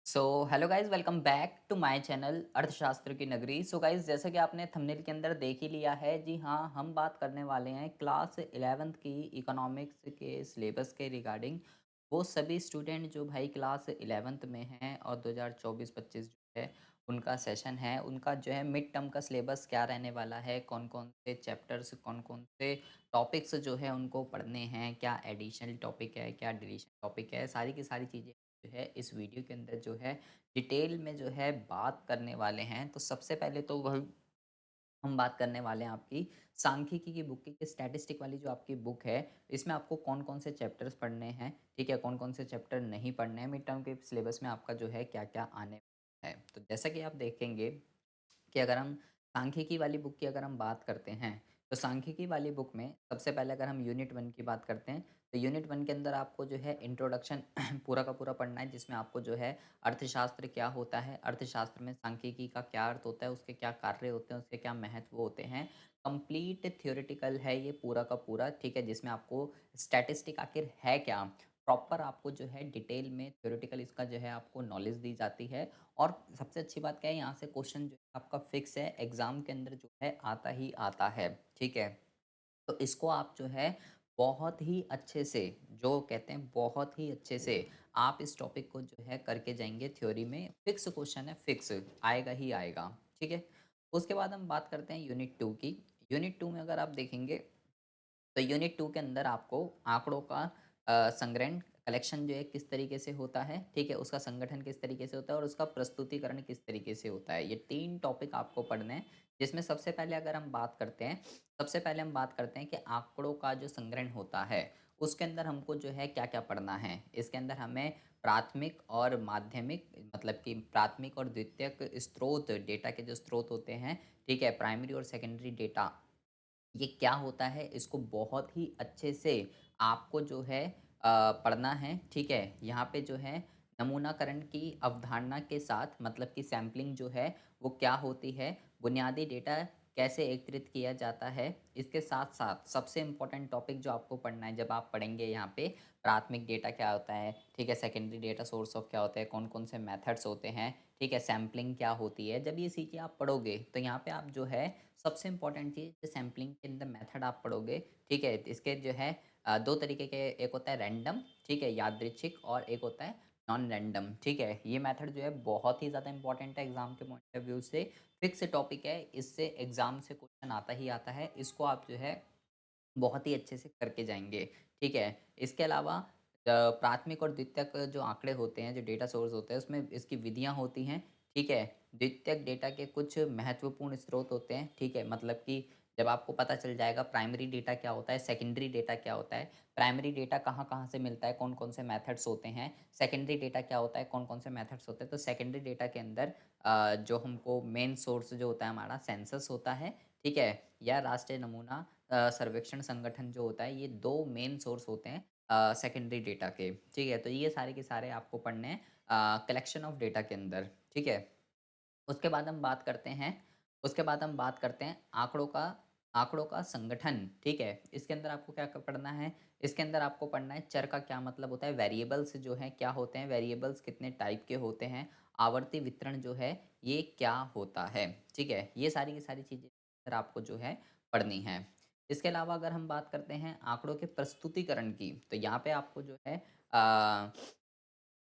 So hello guys, welcome back to my channel अर्थशास्त्र की नगरी। सो गाइज, जैसा कि आपने थंबनेल के अंदर देख ही लिया है, जी हाँ, हम बात करने वाले हैं क्लास 11th की इकोनॉमिक्स के सिलेबस के रिगार्डिंग। वो सभी स्टूडेंट जो भाई क्लास 11th में हैं और 2024-25 जो है उनका सेशन है, उनका जो है मिड टर्म का सिलेबस क्या रहने वाला है, कौन कौन से चैप्टर्स, कौन कौन से टॉपिक्स जो है उनको पढ़ने हैं, क्या एडिशनल टॉपिक है, क्या डिलीशन टॉपिक है, सारी की सारी चीज़ें जो है इस वीडियो के अंदर जो है डिटेल में जो है बात करने वाले हैं। तो सबसे पहले तो वह हम बात करने वाले हैं आपकी सांख्यिकी की बुक की स्टैटिस्टिक वाली जो आपकी बुक है, इसमें आपको कौन-कौन से चैप्टर्स पढ़ने हैं, ठीक है? कौन-कौन से चैप्टर नहीं पढ़ने हैं, मिड टर्म के सिलेबस में आपका जो है क्या-क्या आने है। तो जैसा कि आप देखेंगे कि अगर हम सांख्यिकी वाली बुक की अगर हम बात करते हैं, तो सांख्यिकी वाली बुक में सबसे पहले अगर हम यूनिट 1 की बात करते हैं, तो यूनिट 1 के अंदर आपको जो है इंट्रोडक्शन पूरा का पूरा पढ़ना है, जिसमें आपको जो है अर्थशास्त्र क्या होता है, अर्थशास्त्र में सांख्यिकी का क्या अर्थ होता है, उसके क्या कार्य होते हैं, उसके क्या महत्व होते हैं। कंप्लीट थ्योरेटिकल है ये पूरा का पूरा, ठीक है? जिसमें आपको स्टैटिस्टिक आखिर है क्या, प्रॉपर आपको जो है डिटेल में थ्योरेटिकल इसका जो है आपको नॉलेज दी जाती है। और सबसे अच्छी बात क्या है, यहाँ से क्वेश्चन जो है आपका फिक्स है, एग्ज़ाम के अंदर जो है आता ही आता है, ठीक है? तो इसको आप जो है बहुत ही अच्छे से, जो कहते हैं बहुत ही अच्छे से आप इस टॉपिक को जो है करके जाएँगे थ्योरी में, फिक्स क्वेश्चन है, फिक्स आएगा ही आएगा, ठीक है? उसके बाद हम बात करते हैं यूनिट 2 की। यूनिट 2 में अगर आप देखेंगे, तो यूनिट 2 के अंदर आपको आँकड़ों का संग्रहण, कलेक्शन जो है किस तरीके से होता है, ठीक है? उसका संगठन किस तरीके से होता है और उसका प्रस्तुतिकरण किस तरीके से होता है। ये 3 टॉपिक आपको पढ़ने हैं, जिसमें सबसे पहले अगर हम बात करते हैं, सबसे पहले हम बात करते हैं कि आँकड़ों का जो संग्रहण होता है, उसके अंदर हमको जो है क्या-क्या पढ़ना है। इसके अंदर हमें प्राथमिक और माध्यमिक, मतलब कि प्राथमिक और द्वितीयक स्रोत, डेटा के जो स्रोत होते हैं, ठीक है? प्राइमरी और सेकेंडरी डेटा, ये क्या होता है, इसको बहुत ही अच्छे से आपको जो है पढ़ना है, ठीक है? यहाँ पे जो है नमूनाकरण की अवधारणा के साथ, मतलब कि सैंपलिंग जो है वो क्या होती है, बुनियादी डेटा कैसे एकत्रित किया जाता है, इसके साथ-साथ सबसे इम्पोर्टेंट टॉपिक जो आपको पढ़ना है जब आप पढ़ेंगे यहाँ पे, प्राथमिक डेटा क्या होता है, ठीक है? सेकेंडरी डेटा सोर्स ऑफ क्या होता है, कौन-कौन से मेथड्स होते हैं, ठीक है? सैंपलिंग क्या होती है, जब ये चीज़ें आप पढ़ोगे, तो यहाँ पे आप जो है सबसे इम्पोर्टेंट चीज़ सैंपलिंग के अंदर मेथड आप पढ़ोगे, ठीक है? इसके जो है 2 तरीके के, एक होता है रैंडम, ठीक है? यादृच्छिक, और एक होता है नॉन रैंडम, ठीक है? ये मेथड जो है बहुत ही ज़्यादा इम्पोर्टेंट है एग्ज़ाम के पॉइंट ऑफ व्यू से, फिक्स टॉपिक है, इससे एग्ज़ाम से क्वेश्चन आता ही आता है, इसको आप जो है बहुत ही अच्छे से करके जाएँगे, ठीक है? इसके अलावा प्राथमिक और द्वितीयक जो आँकड़े होते हैं, जो डेटा सोर्स होते हैं, उसमें इसकी विधियाँ होती हैं, ठीक है? द्वितीयक डेटा के कुछ महत्वपूर्ण स्रोत होते हैं, ठीक है? मतलब कि जब आपको पता चल जाएगा प्राइमरी डेटा क्या होता है, सेकेंडरी डेटा क्या होता है, प्राइमरी डेटा कहाँ-कहाँ से मिलता है, कौन-कौन से मेथड्स होते हैं, सेकेंडरी डेटा क्या होता है, कौन-कौन से मेथड्स होते हैं। तो सेकेंडरी डेटा के अंदर जो हमको मेन सोर्स जो होता है हमारा सेंसस होता है, ठीक है? या राष्ट्रीय नमूना सर्वेक्षण संगठन जो होता है, ये 2 मेन सोर्स होते हैं सेकेंडरी डेटा के, ठीक है? तो ये सारे के सारे आपको पढ़ने हैं कलेक्शन ऑफ डेटा के अंदर, ठीक है? उसके बाद हम बात करते हैं, उसके बाद हम बात करते हैं आँकड़ों का संगठन, ठीक है? इसके अंदर आपको क्या क पढ़ना है, इसके अंदर आपको पढ़ना है चर का क्या मतलब होता है, वेरिएबल्स जो हैं क्या होते हैं, वेरिएबल्स कितने टाइप के होते हैं, आवर्ती वितरण जो है ये क्या होता है, ठीक है? ये सारी की सारी चीज़ें अगर आपको जो है पढ़नी है। इसके अलावा अगर हम बात करते हैं आँकड़ों के प्रस्तुतिकरण की, तो यहाँ पे आपको जो है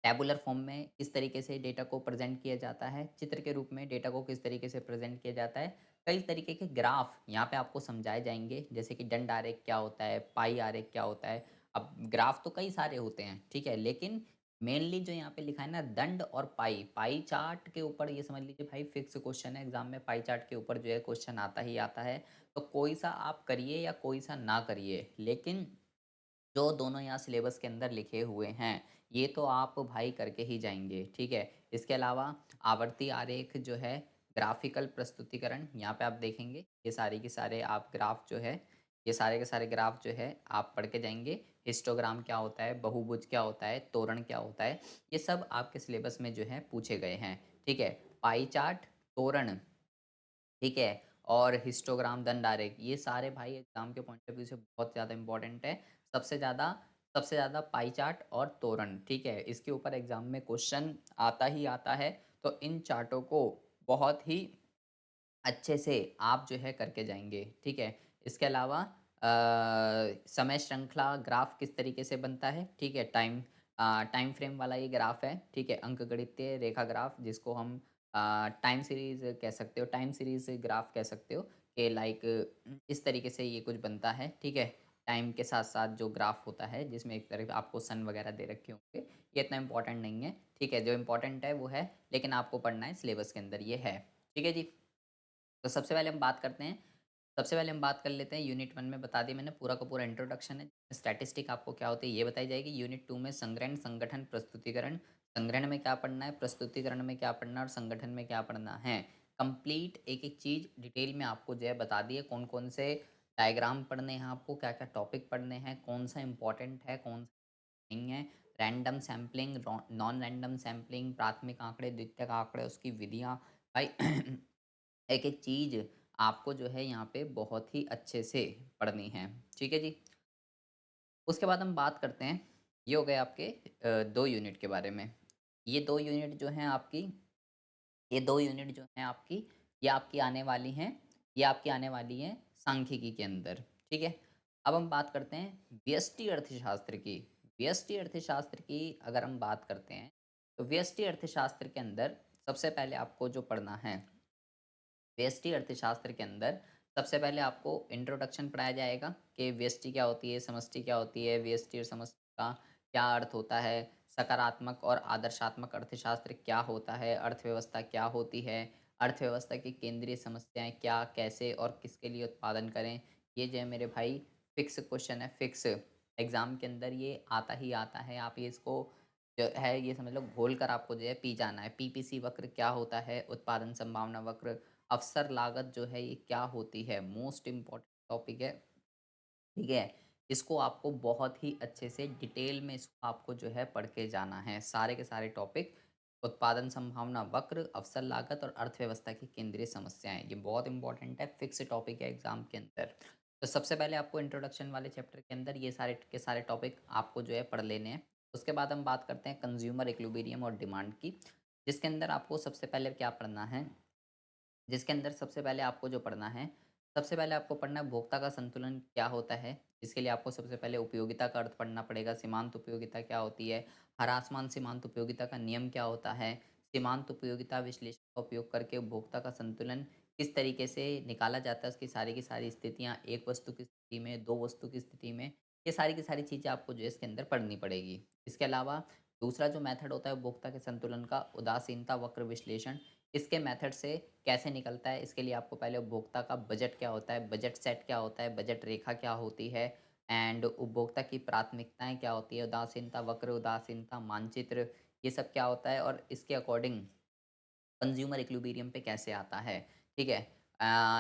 टैबुलर फॉर्म में किस तरीके से डेटा को प्रेज़ेंट किया जाता है, चित्र के रूप में डेटा को किस तरीके से प्रेज़ेंट किया जाता है, कई तरीके के ग्राफ यहाँ पे आपको समझाए जाएँगे, जैसे कि दंड आरेख क्या होता है, पाई आरेख क्या होता है। अब ग्राफ तो कई सारे होते हैं, ठीक है? लेकिन मेनली जो यहाँ पे लिखा है ना, दंड और पाई, पाई चार्ट के ऊपर ये समझ लीजिए भाई फिक्स क्वेश्चन है एग्ज़ाम में, पाई चार्ट के ऊपर जो है क्वेश्चन आता ही आता है। तो कोई सा आप करिए या कोई सा ना करिए, लेकिन जो दोनों यहाँ सिलेबस के अंदर लिखे हुए हैं, ये तो आप भाई करके ही जाएँगे, ठीक है? इसके अलावा आवर्ती आरेख जो है, ग्राफ़िकल प्रस्तुतिकरण, यहाँ पे आप देखेंगे, ये सारे के सारे आप ग्राफ़ जो है, ये सारे के सारे ग्राफ़ जो है आप पढ़ के जाएँगे। हिस्टोग्राम क्या होता है, बहुभुज क्या होता है, त्वरण क्या होता है, ये सब आपके सिलेबस में जो है पूछे गए हैं, ठीक है? पाई चार्ट, त्वरण, ठीक है? और हिस्टोग्राम, दंड आरेख, ये सारे भाई एग्ज़ाम के पॉइंट ऑफ व्यू से बहुत ज़्यादा इम्पोर्टेंट है। सबसे ज़्यादा सबसे ज़्यादा पाई चार्ट और तोरण, ठीक है? इसके ऊपर एग्ज़ाम में क्वेश्चन आता ही आता है, तो इन चार्टों को बहुत ही अच्छे से आप जो है करके जाएँगे, ठीक है? इसके अलावा समय श्रृंखला ग्राफ किस तरीके से बनता है, ठीक है? टाइम फ्रेम वाला ये ग्राफ है, ठीक है? अंकगणितीय रेखा ग्राफ जिसको हम टाइम सीरीज़ कह सकते हो, टाइम सीरीज़ ग्राफ कह सकते हो कि लाइक इस तरीके से ये कुछ बनता है, ठीक है? टाइम के साथ-साथ जो ग्राफ होता है जिसमें एक तरफ आपको सन वगैरह दे रखे होंगे, ये इतना इम्पोर्टेंट नहीं है, ठीक है? जो इम्पोर्टेंट है वो है, लेकिन आपको पढ़ना है सिलेबस के अंदर, ये है। ठीक है जी? तो सबसे पहले हम बात कर लेते हैं यूनिट 1 में बता दिया मैंने पूरा का पूरा इंट्रोडक्शन है। स्टैटिस्टिक आपको क्या होती है ये बताई जाएगी। यूनिट 2 में संग्रहण, संगठन, प्रस्तुतिकरण। संग्रहण में क्या पढ़ना है, प्रस्तुतिकरण में क्या पढ़ना है और संगठन में क्या पढ़ना है। कंप्लीट एक-एक चीज़ डिटेल में आपको जो है बता दी है। कौन-कौन से डायग्राम पढ़ने हैं आपको, क्या-क्या टॉपिक पढ़ने हैं, कौन-सा इम्पोर्टेंट है, कौन-सा नहीं है। Random sampling, non random sampling, प्राथमिक आँकड़े, द्वितीयक आँकड़े, उसकी विधियाँ। भाई एक-एक चीज़ आपको जो है यहाँ पे बहुत ही अच्छे से पढ़नी है। ठीक है जी? उसके बाद हम बात करते हैं, ये हो गए आपके 2 यूनिट के बारे में। ये 2 यूनिट जो हैं आपकी ये 2 यूनिट जो हैं आपकी, ये आपकी आने वाली हैं, ये आपकी आने वाली हैं सांख्यिकी के अंदर, ठीक है? अब हम बात करते हैं व्यष्टि अर्थशास्त्र की। व्यष्टि अर्थशास्त्र की अगर हम बात करते हैं, तो व्यष्टि अर्थशास्त्र के अंदर सबसे पहले आपको जो पढ़ना है व्यष्टि अर्थशास्त्र के अंदर सबसे पहले आपको इंट्रोडक्शन पढ़ाया जाएगा कि व्यष्टि क्या होती है, समष्टि क्या होती है, व्यष्टि और समष्टि का क्या अर्थ होता है, सकारात्मक और आदर्शात्मक अर्थशास्त्र क्या होता है, अर्थव्यवस्था क्या होती है, अर्थव्यवस्था की केंद्रीय समस्याएं क्या, कैसे और किसके लिए उत्पादन करें। ये जो है मेरे भाई फिक्स क्वेश्चन है, फिक्स एग्जाम के अंदर ये आता ही आता है। आप ये इसको जो है ये समझ लो घोल कर आपको जो है पी जाना है। पीपीसी वक्र क्या होता है, उत्पादन संभावना वक्र, अवसर लागत जो है ये क्या होती है, मोस्ट इम्पोर्टेंट टॉपिक है, ठीक है? इसको आपको बहुत ही अच्छे से डिटेल में इसको आपको जो है पढ़ के जाना है। सारे के सारे टॉपिक उत्पादन संभावना वक्र, अवसर लागत और अर्थव्यवस्था की केंद्रीय समस्याएँ, ये बहुत इम्पोर्टेंट है, फिक्स टॉपिक है एग्ज़ाम के अंदर। तो सबसे पहले आपको इंट्रोडक्शन वाले चैप्टर के अंदर ये सारे के सारे टॉपिक आपको जो है पढ़ लेने हैं। उसके बाद हम बात करते हैं कंज़्यूमर इक्विलिब्रियम और डिमांड की, जिसके अंदर आपको सबसे पहले क्या पढ़ना है, जिसके अंदर सबसे पहले आपको जो पढ़ना है, सबसे पहले आपको पढ़ना है भोक्ता का संतुलन क्या होता है? इसके लिए आपको सबसे पहले उपयोगिता का अर्थ पढ़ना पड़ेगा, सीमांत उपयोगिता क्या होती है? हर आसमान सीमांत उपयोगिता का नियम क्या होता है? सीमांत उपयोगिता विश्लेषण का उपयोग करके उपभोक्ता का संतुलन किस तरीके से निकाला जाता है? उसकी सारी की सारी स्थितियाँ, एक वस्तु की स्थिति में, 2 वस्तु की स्थिति में, ये सारी की सारी चीज़ें आपको जो है इसके अंदर पढ़नी पड़ेगी। इसके अलावा दूसरा जो मेथड होता है उपभोक्ता के संतुलन का उदासीनता वक्र विश्लेषण, इसके मेथड से कैसे निकलता है, इसके लिए आपको पहले उपभोक्ता का बजट क्या होता है, बजट सेट क्या होता है, बजट रेखा क्या होती है एंड उपभोक्ता की प्राथमिकताएँ क्या होती है, उदासीनता वक्र, उदासीनता मानचित्र, ये सब क्या होता है और इसके अकॉर्डिंग कंज्यूमर इक्विलिब्रियम पे कैसे आता है, ठीक है?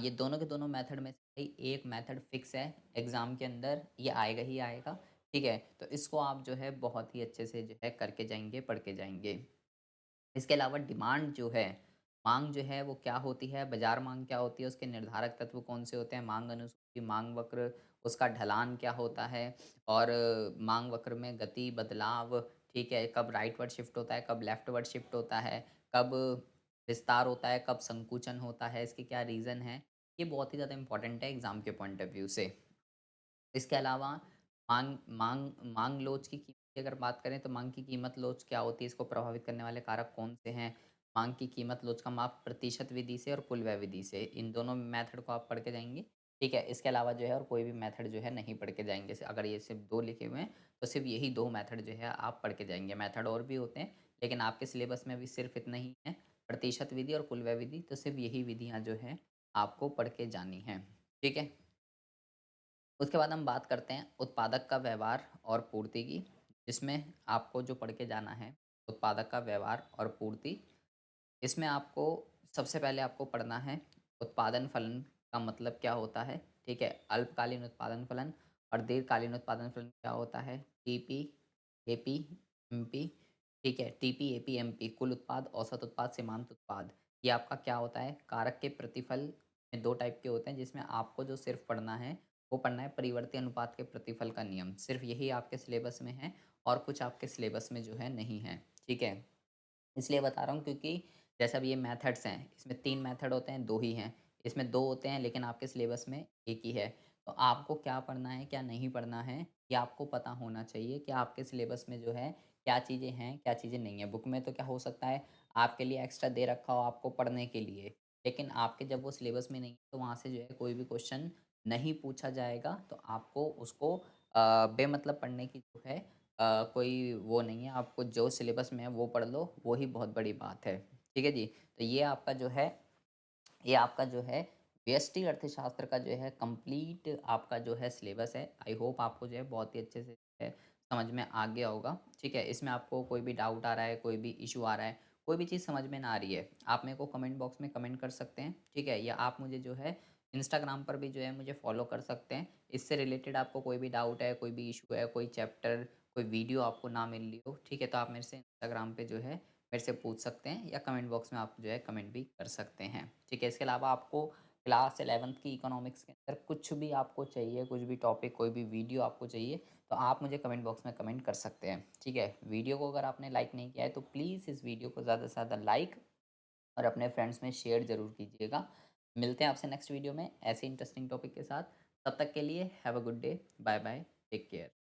ये दोनों के दोनों मेथड में से भाई एक मेथड फिक्स है, एग्ज़ाम के अंदर ये आएगा ही आएगा, ठीक है? तो इसको आप जो है बहुत ही अच्छे से जो है करके जाएँगे, पढ़ के जाएँगे। इसके अलावा डिमांड जो है, माँग जो है वो क्या होती है, बाज़ार माँग क्या होती है, उसके निर्धारक तत्व कौन से होते हैं, माँग अनुसूची, माँग वक्र, उसका ढलान क्या होता है और माँग वक्र में गति, बदलाव, ठीक है? कब राइटवर्ड शिफ्ट होता है, कब लेफ्टवर्ड शिफ्ट होता है, कब विस्तार होता है, कब संकुचन होता है, इसके क्या रीज़न हैं? ये बहुत ही ज़्यादा इम्पोर्टेंट है एग्ज़ाम के पॉइंट ऑफ व्यू से। इसके अलावा माँग माँग माँग लोच की कीमत की अगर बात करें तो माँग की कीमत लोच क्या होती है? इसको प्रभावित करने वाले कारक कौन से हैं? माँग की कीमत लोच का माप प्रतिशत विधि से और कुल व्यय विधि से, इन दोनों मेथड को आप पढ़ के जाएँगे, ठीक है? इसके अलावा जो है और कोई भी मेथड जो है नहीं पढ़ के जाएँगे। अगर ये सिर्फ़ 2 लिखे हुए हैं, तो सिर्फ़ यही 2 मेथड जो है आप पढ़ के जाएँगे। मेथड और भी होते हैं, लेकिन आपके सिलेबस में अभी सिर्फ़ इतना ही है, प्रतिशत विधि और कुल व्यय विधि, तो सिर्फ़ यही विधियाँ जो हैं आपको पढ़ के जानी हैं, ठीक है? उसके बाद हम बात करते हैं उत्पादक का व्यवहार और पूर्ति की, जिसमें आपको जो पढ़ के जाना है, उत्पादक का व्यवहार और पूर्ति। इसमें आपको सबसे पहले आपको पढ़ना है उत्पादन फलन का मतलब क्या होता है, ठीक है? अल्पकालीन उत्पादन फलन और दीर्घकालीन उत्पादन फलन क्या होता है? टीपी, एपी, एमपी, ठीक है? टीपी, एपी, एमपी कुल उत्पाद, औसत उत्पाद, सीमांत उत्पाद। ये आपका क्या होता है? कारक के प्रतिफल में 2 टाइप के होते हैं, जिसमें आपको जो सिर्फ़ पढ़ना है वो पढ़ना है परिवर्ती अनुपात के प्रतिफल का नियम। सिर्फ़ यही आपके सिलेबस में है और कुछ आपके सिलेबस में जो है नहीं है, ठीक है? इसलिए बता रहा हूँ क्योंकि जैसे अब ये मेथड्स हैं, इसमें 3 मेथड होते हैं, 2 ही हैं। इसमें 2 होते हैं लेकिन आपके सिलेबस में 1 ही है। तो आपको क्या पढ़ना है, क्या नहीं पढ़ना है, ये आपको पता होना चाहिए कि आपके सिलेबस में जो है क्या चीज़ें हैं, क्या चीज़ें नहीं हैं। बुक में तो क्या हो सकता है आपके लिए एक्स्ट्रा दे रखा हो आपको पढ़ने के लिए, लेकिन आपके जब वो सिलेबस में नहीं है तो वहाँ से जो है कोई भी क्वेश्चन नहीं पूछा जाएगा, तो आपको उसको बेमतलब पढ़ने की जो है कोई वो नहीं है, आपको जो सिलेबस में है वो पढ़ लो, वो ही बहुत बड़ी बात है। ठीक है जी? तो ये आपका जो है व्यष्टि अर्थशास्त्र का जो है कंप्लीट आपका जो है सिलेबस है। आई होप आपको जो है बहुत ही अच्छे से जो है समझ में आ गया होगा। ठीक है? इसमें आपको कोई भी डाउट आ रहा है, कोई भी इश्यू आ रहा है, कोई भी चीज़ समझ में ना आ रही है, आप मेरे को कमेंट बॉक्स में कमेंट कर सकते हैं। ठीक है? या आप मुझे जो है इंस्टाग्राम पर भी जो है मुझे फ़ॉलो कर सकते हैं। इससे रिलेटेड आपको कोई भी डाउट है, कोई भी इश्यू है, कोई चैप्टर, कोई वीडियो आपको ना मिल रही हो, ठीक है? तो आप मेरे से इंस्टाग्राम पे जो है मेरे से पूछ सकते हैं या कमेंट बॉक्स में आप जो है कमेंट भी कर सकते हैं। ठीक है? इसके अलावा आपको क्लास 11th की इकोनॉमिक्स के अंदर कुछ भी आपको चाहिए, कुछ भी टॉपिक, कोई भी वीडियो आपको चाहिए, तो आप मुझे कमेंट बॉक्स में कमेंट कर सकते हैं। ठीक है? वीडियो को अगर आपने लाइक नहीं किया है तो प्लीज़ इस वीडियो को ज़्यादा से ज़्यादा लाइक और अपने फ्रेंड्स में शेयर ज़रूर कीजिएगा। मिलते हैं आपसे नेक्स्ट वीडियो में ऐसे इंटरेस्टिंग टॉपिक के साथ। तब तक के लिए have a good day. Bye bye. Take care.